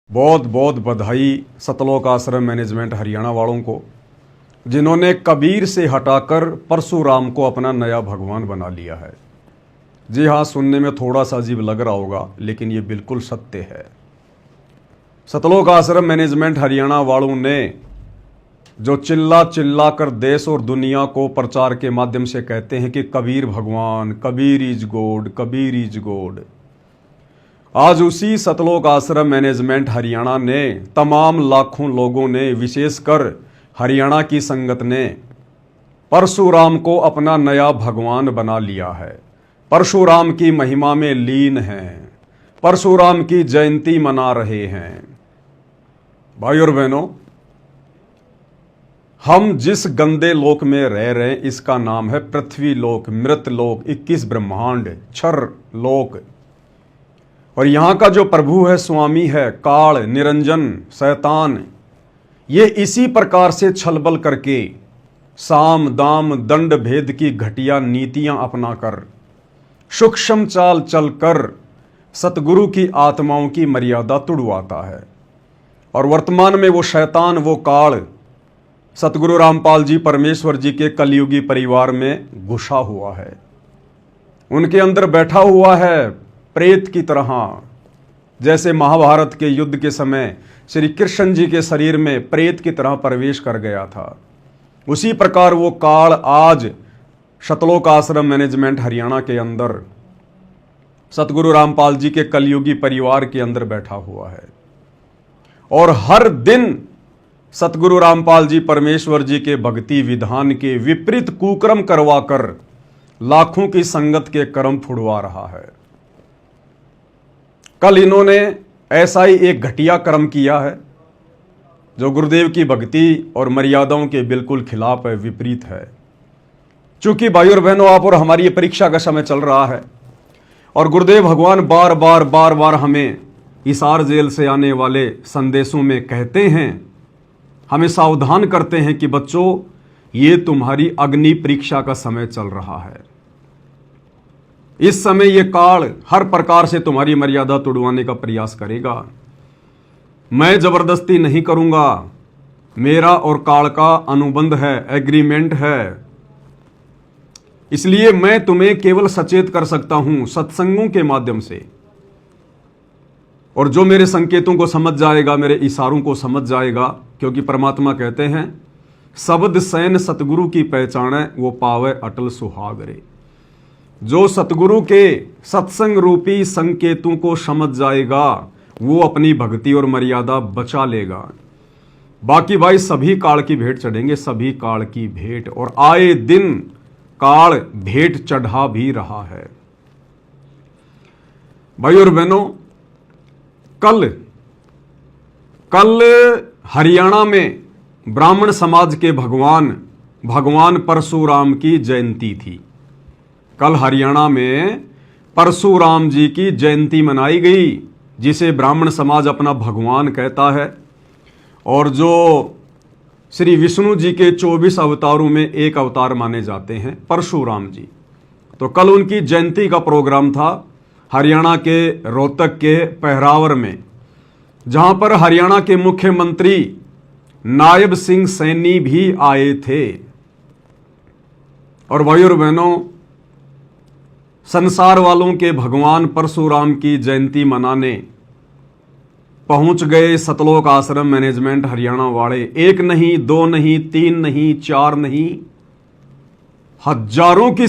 बहुत बहुत बधाई सतलोक आश्रम मैनेजमेंट हरियाणा वालों को, जिन्होंने कबीर से हटाकर परशुराम को अपना नया भगवान बना लिया है। जी हाँ, सुनने में थोड़ा सा अजीब लग रहा होगा, लेकिन ये बिल्कुल सत्य है। सतलोक आश्रम मैनेजमेंट हरियाणा वालों ने जो चिल्ला चिल्ला कर देश और दुनिया को प्रचार के माध्यम से कहते हैं कि कबीर भगवान, Kabir is God, Kabir is God, आज उसी सतलोक आश्रम मैनेजमेंट हरियाणा ने तमाम लाखों लोगों ने, विशेषकर हरियाणा की संगत ने परशुराम को अपना नया भगवान बना लिया है। परशुराम की महिमा में लीन हैं, परशुराम की जयंती मना रहे हैं। भाई और बहनों, हम जिस गंदे लोक में रह रहे हैं इसका नाम है पृथ्वी लोक, मृत लोक, 21 ब्रह्मांड, क्षर लोक। और यहां का जो प्रभु है, स्वामी है, काल, निरंजन, शैतान, ये इसी प्रकार से छलबल करके साम दाम दंड भेद की घटिया नीतियां अपनाकर, सूक्ष्म चाल चलकर सतगुरु की आत्माओं की मर्यादा तुड़वाता है। और वर्तमान में वो शैतान, वो काल सतगुरु रामपाल जी परमेश्वर जी के कलयुगी परिवार में घुसा हुआ है। उनके अंदर बैठा हुआ है प्रेत की तरह। जैसे महाभारत के युद्ध के समय श्री कृष्ण जी के शरीर में प्रेत की तरह प्रवेश कर गया था, उसी प्रकार वो काल आज सतलोक आश्रम मैनेजमेंट हरियाणा के अंदर सतगुरु रामपाल जी के कलयुगी परिवार के अंदर बैठा हुआ है। और हर दिन सतगुरु रामपाल जी परमेश्वर जी के भक्ति विधान के विपरीत कुकर्म करवाकर लाखों की संगत के कर्म फुड़वा रहा है। कल इन्होंने ऐसा ही एक घटिया कर्म किया है जो गुरुदेव की भक्ति और मर्यादाओं के बिल्कुल खिलाफ है, विपरीत है। चूंकि भाई और बहनों, आप और हमारी ये परीक्षा का समय चल रहा है और गुरुदेव भगवान बार बार हमें हिसार जेल से आने वाले संदेशों में कहते हैं, हमें सावधान करते हैं कि बच्चों, ये तुम्हारी अग्नि परीक्षा का समय चल रहा है। इस समय ये काल हर प्रकार से तुम्हारी मर्यादा तोड़वाने का प्रयास करेगा। मैं जबरदस्ती नहीं करूंगा, मेरा और काल का अनुबंध है, एग्रीमेंट है। इसलिए मैं तुम्हें केवल सचेत कर सकता हूं सत्संगों के माध्यम से। और जो मेरे संकेतों को समझ जाएगा, मेरे इशारों को समझ जाएगा, क्योंकि परमात्मा कहते हैं शब्द सैन सतगुरु की पहचाने, वो पावे अटल सुहागरे। जो सतगुरु के सत्संग रूपी संकेतों को समझ जाएगा वो अपनी भक्ति और मर्यादा बचा लेगा। बाकी भाई सभी काल की भेंट चढ़ेंगे, सभी काल की भेंट, और आए दिन काल भेंट चढ़ा भी रहा है। भाई और बहनों, कल हरियाणा में ब्राह्मण समाज के भगवान परशुराम की जयंती थी। कल हरियाणा में परशुराम जी की जयंती मनाई गई, जिसे ब्राह्मण समाज अपना भगवान कहता है और जो श्री विष्णु जी के 24 अवतारों में एक अवतार माने जाते हैं, परशुराम जी। तो कल उनकी जयंती का प्रोग्राम था हरियाणा के रोहतक के पहरावर में, जहां पर हरियाणा के मुख्यमंत्री नायब सिंह सैनी भी आए थे। और भाई और बहनों, संसार वालों के भगवान परशुराम की जयंती मनाने पहुंच गए सतलोक आश्रम मैनेजमेंट हरियाणा वाले। एक नहीं, दो नहीं, तीन नहीं, चार नहीं, हजारों की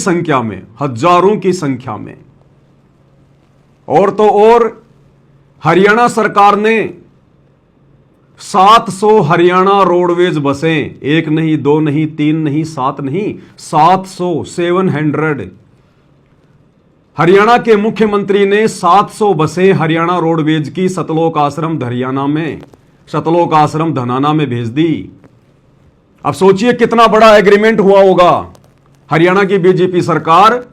संख्या में। और तो और हरियाणा सरकार ने 700 हरियाणा रोडवेज बसें, एक नहीं, दो नहीं, तीन नहीं, 7 नहीं, 700 हरियाणा के मुख्यमंत्री ने 700 बसें हरियाणा रोडवेज की सतलोक आश्रम सतलोक आश्रम धनाना में भेज दी। अब सोचिए कितना बड़ा एग्रीमेंट हुआ होगा हरियाणा की बीजेपी सरकार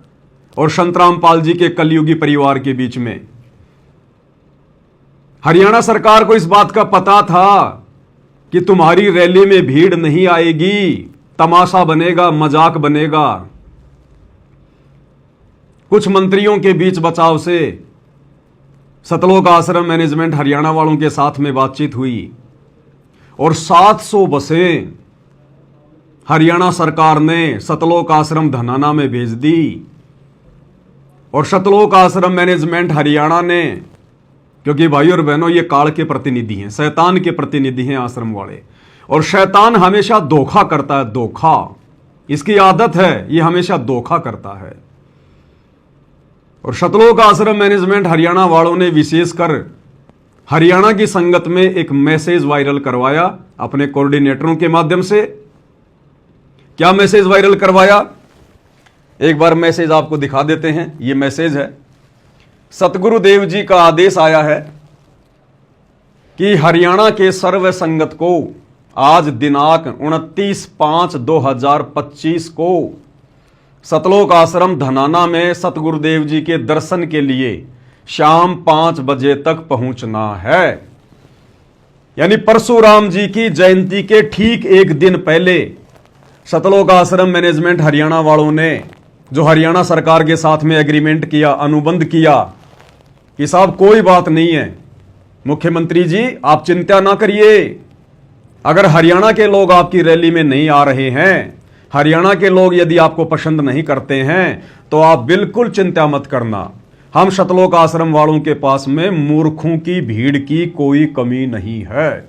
और संत रामपाल जी के कलयुगी परिवार के बीच में। हरियाणा सरकार को इस बात का पता था कि तुम्हारी रैली में भीड़ नहीं आएगी, तमाशा बनेगा, मजाक बनेगा। कुछ मंत्रियों के बीच बचाव से सतलोक आश्रम मैनेजमेंट हरियाणा वालों के साथ में बातचीत हुई और 700 बसें हरियाणा सरकार ने सतलोक आश्रम धनाना में भेज दी। और सतलोक आश्रम मैनेजमेंट हरियाणा ने, क्योंकि भाई और बहनों ये काल के प्रतिनिधि हैं, शैतान के प्रतिनिधि हैं आश्रम वाले, और शैतान हमेशा धोखा करता है, धोखा इसकी आदत है, ये हमेशा धोखा करता है। और सतलोक आश्रम मैनेजमेंट हरियाणा वालों ने विशेषकर हरियाणा की संगत में एक मैसेज वायरल करवाया अपने कोऑर्डिनेटरों के माध्यम से। क्या मैसेज वायरल करवाया, एक बार मैसेज आपको दिखा देते हैं। ये मैसेज है, सतगुरुदेव जी का आदेश आया है कि हरियाणा के सर्व संगत को आज दिनांक 29/5/2025 को सतलोक आश्रम धनाना में सतगुरुदेव जी के दर्शन के लिए शाम 5 बजे तक पहुंचना है। यानी परशुराम जी की जयंती के ठीक एक दिन पहले सतलोक आश्रम मैनेजमेंट हरियाणा वालों ने, जो हरियाणा सरकार के साथ में एग्रीमेंट किया, अनुबंध किया कि साहब कोई बात नहीं है, मुख्यमंत्री जी आप चिंता ना करिए, अगर हरियाणा के लोग आपकी रैली में नहीं आ रहे हैं, हरियाणा के लोग यदि आपको पसंद नहीं करते हैं, तो आप बिल्कुल चिंता मत करना, हम सतलोक आश्रम वालों के पास में मूर्खों की भीड़ की कोई कमी नहीं है।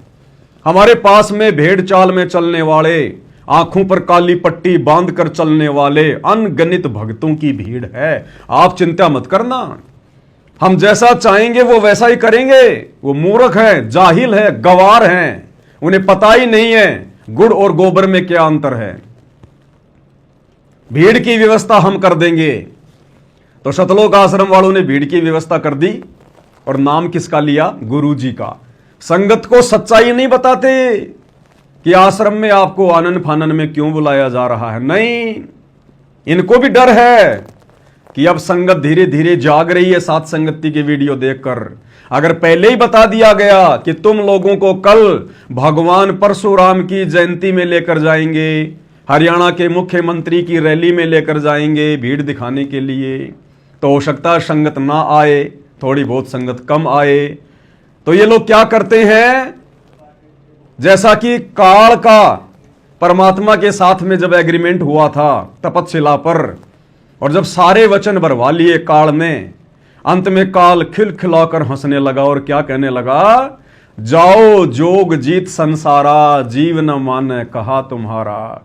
हमारे पास में भेड़ चाल में चलने वाले, आंखों पर काली पट्टी बांधकर चलने वाले अनगिनत भक्तों की भीड़ है, आप चिंता मत करना, हम जैसा चाहेंगे वो वैसा ही करेंगे। वो मूर्ख है, जाहिल है, गवार हैं, उन्हें पता ही नहीं है गुड़ और गोबर में क्या अंतर है। भीड़ की व्यवस्था हम कर देंगे। तो सतलोक आश्रम वालों ने भीड़ की व्यवस्था कर दी और नाम किसका लिया, गुरुजी का। संगत को सच्चाई नहीं बताते कि आश्रम में आपको आनन फानन में क्यों बुलाया जा रहा है, नहीं, इनको भी डर है कि अब संगत धीरे धीरे जाग रही है साथ संगति की वीडियो देखकर। अगर पहले ही बता दिया गया कि तुम लोगों को कल भगवान परशुराम की जयंती में लेकर जाएंगे, हरियाणा के मुख्यमंत्री की रैली में लेकर जाएंगे भीड़ दिखाने के लिए, तो हो सकता है संगत ना आए, थोड़ी बहुत संगत कम आए। तो ये लोग क्या करते हैं, जैसा कि काल का परमात्मा के साथ में जब एग्रीमेंट हुआ था तपतशिला पर, और जब सारे वचन भरवा लिए काल ने, अंत में काल खिलखिलाकर हंसने लगा और क्या कहने लगा, जाओ जोग जीत संसारा, जीव न माने कहा तुम्हारा,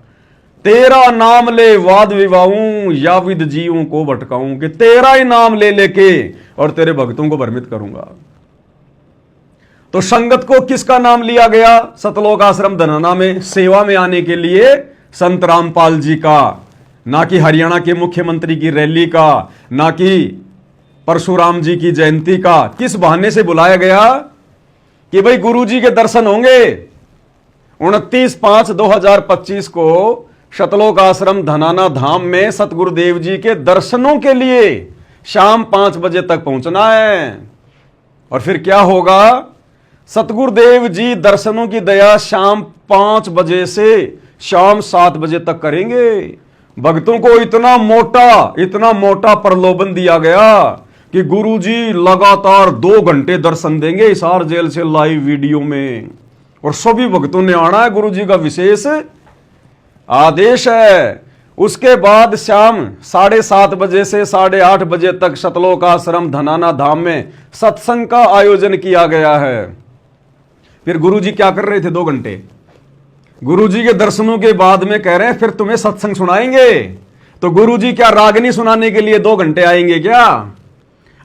तेरा नाम ले वाद विवाऊं या विद जीवों को भटकाऊं, कि तेरा ही नाम ले लेके और तेरे भक्तों को भ्रमित करूंगा। तो संगत को किसका नाम लिया गया, सतलोक आश्रम धनाना में सेवा में आने के लिए संत रामपाल जी का, ना कि हरियाणा के मुख्यमंत्री की रैली का, ना कि परशुराम जी की जयंती का। किस बहाने से बुलाया गया कि भाई गुरुजी के दर्शन होंगे। 29/5/2025 को सतलोक आश्रम धनाना धाम में सतगुरुदेव जी के दर्शनों के लिए शाम 5 बजे तक पहुंचना है। और फिर क्या होगा, सतगुरुदेव जी दर्शनों की दया शाम 5 बजे से शाम 7 बजे तक करेंगे। भक्तों को इतना मोटा प्रलोभन दिया गया कि गुरुजी लगातार 2 घंटे दर्शन देंगे हिसार जेल से लाइव वीडियो में, और सभी भक्तों ने आना है, गुरुजी का विशेष आदेश है। उसके बाद शाम 7:30 बजे से 8:30 बजे तक सतलोक आश्रम धनाना धाम में सत्संग का आयोजन किया गया है। फिर गुरुजी क्या कर रहे थे 2 घंटे, गुरुजी के दर्शनों के बाद में कह रहे हैं फिर तुम्हें सत्संग सुनाएंगे। तो गुरुजी क्या रागनी सुनाने के लिए 2 घंटे आएंगे क्या?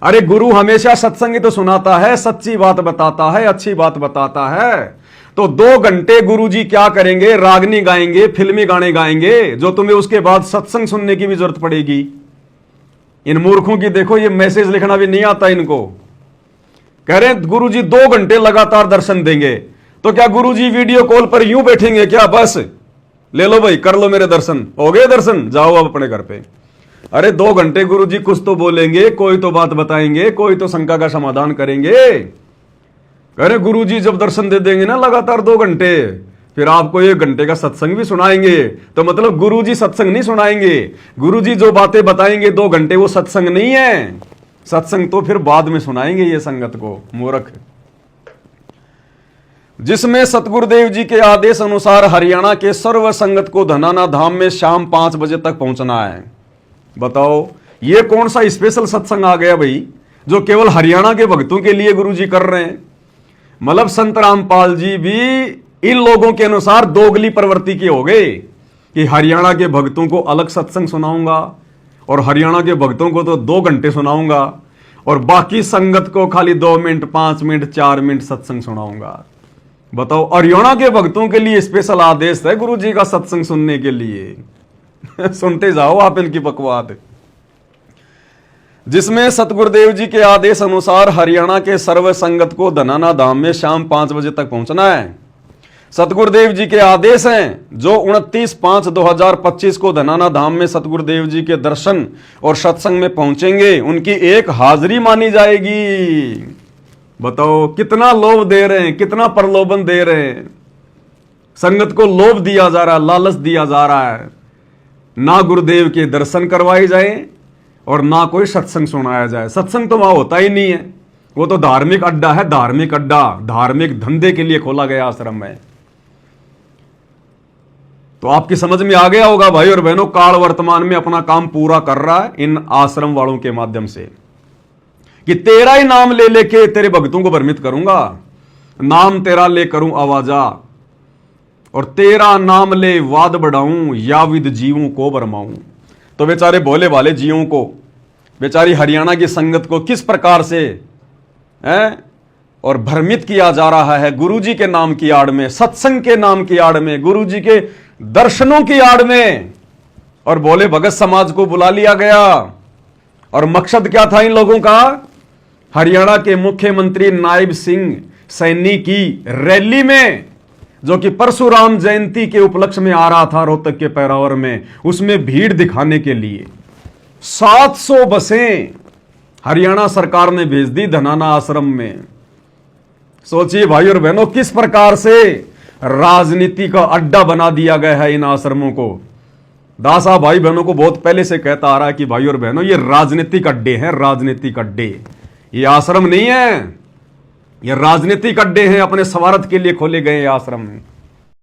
अरे गुरु हमेशा सत्संग ही तो सुनाता है, सच्ची बात बताता है, अच्छी बात बताता है। तो 2 घंटे गुरुजी क्या करेंगे, रागनी गाएंगे, फिल्मी गाने गाएंगे, जो तुम्हें उसके बाद सत्संग सुनने की भी जरूरत पड़ेगी। इन मूर्खों की देखो, ये मैसेज लिखना भी नहीं आता इनको। कह रहे हैं गुरुजी 2 घंटे लगातार दर्शन देंगे। तो क्या गुरुजी वीडियो कॉल पर यूं बैठेंगे क्या, बस ले लो भाई कर लो मेरे दर्शन, हो गए दर्शन, जाओ अब अपने घर पे? अरे 2 घंटे गुरुजी कुछ तो बोलेंगे, कोई तो बात बताएंगे, कोई तो शंका का समाधान करेंगे। अरे गुरुजी जब दर्शन दे देंगे ना लगातार 2 घंटे, फिर आपको 1 घंटे का सत्संग भी सुनाएंगे। तो मतलब गुरुजी सत्संग नहीं सुनाएंगे, गुरुजी जो बातें बताएंगे 2 घंटे वो सत्संग नहीं है, सत्संग तो फिर बाद में सुनाएंगे ये संगत को, मूर्ख। जिसमें सतगुरुदेव जी के आदेश अनुसार हरियाणा के सर्व संगत को धनाना धाम में शाम 5 बजे तक पहुंचना है। बताओ ये कौन सा स्पेशल सत्संग आ गया भाई, जो केवल हरियाणा के भक्तों के लिए गुरुजी कर रहे हैं। मतलब संत रामपाल जी भी इन लोगों के अनुसार दोगली प्रवृत्ति के हो गए कि हरियाणा के भक्तों को अलग सत्संग सुनाऊंगा और हरियाणा के भक्तों को तो 2 घंटे सुनाऊंगा और बाकी संगत को खाली 2 मिनट, 5 मिनट, 4 मिनट सत्संग सुनाऊंगा। बताओ हरियाणा के भक्तों के लिए स्पेशल आदेश है गुरु जी का सत्संग सुनने के लिए। सुनते जाओ आप इनकी बकवाद। जिसमें सतगुरुदेव जी के आदेश अनुसार हरियाणा के सर्व संगत को धनाना धाम में शाम 5 बजे तक पहुंचना है। सतगुरुदेव जी के आदेश हैं जो 29/5/2025 को धनाना धाम में सतगुरुदेव जी के दर्शन और सत्संग में पहुंचेंगे, उनकी एक हाजिरी मानी जाएगी। बताओ कितना लोभ दे रहे हैं, कितना प्रलोभन दे रहे हैं। संगत को लोभ दिया जा रहा है, लालच दिया जा रहा है। ना गुरुदेव के दर्शन करवाए जाए और ना कोई सत्संग सुनाया जाए। सत्संग तो वहां होता ही नहीं है, वो तो धार्मिक अड्डा है, धार्मिक अड्डा, धार्मिक धंधे के लिए खोला गया आश्रम है। तो आपकी समझ में आ गया होगा भाई और बहनों, काल वर्तमान में अपना काम पूरा कर रहा है इन आश्रम वालों के माध्यम से कि तेरा ही नाम ले लेके तेरे भक्तों को भ्रमित करूंगा, नाम तेरा ले करूं आवाजा और तेरा नाम ले वाद बढ़ाऊं या विद जीवों को भरमाऊं। तो बेचारे भोले भाले जीवों को, बेचारी हरियाणा की संगत को किस प्रकार से है और भ्रमित किया जा रहा है गुरुजी के नाम की आड़ में, सत्संग के नाम की आड़ में, गुरुजी के दर्शनों की आड़ में। और भोले भगत समाज को बुला लिया गया और मकसद क्या था इन लोगों का? हरियाणा के मुख्यमंत्री नायब सिंह सैनी की रैली में, जो कि परशुराम जयंती के उपलक्ष्य में आ रहा था रोहतक के पैरावर में, उसमें भीड़ दिखाने के लिए 700 बसें हरियाणा सरकार ने भेज दी धनाना आश्रम में। सोचिए भाई और बहनों किस प्रकार से राजनीति का अड्डा बना दिया गया है इन आश्रमों को। दासा भाई बहनों को बहुत पहले से कहता आ रहा है कि भाई और बहनों ये राजनीतिक अड्डे हैं, राजनीतिक अड्डे, ये आश्रम नहीं है, ये राजनीतिक अड्डे हैं, अपने स्वार्थ के लिए खोले गए आश्रम।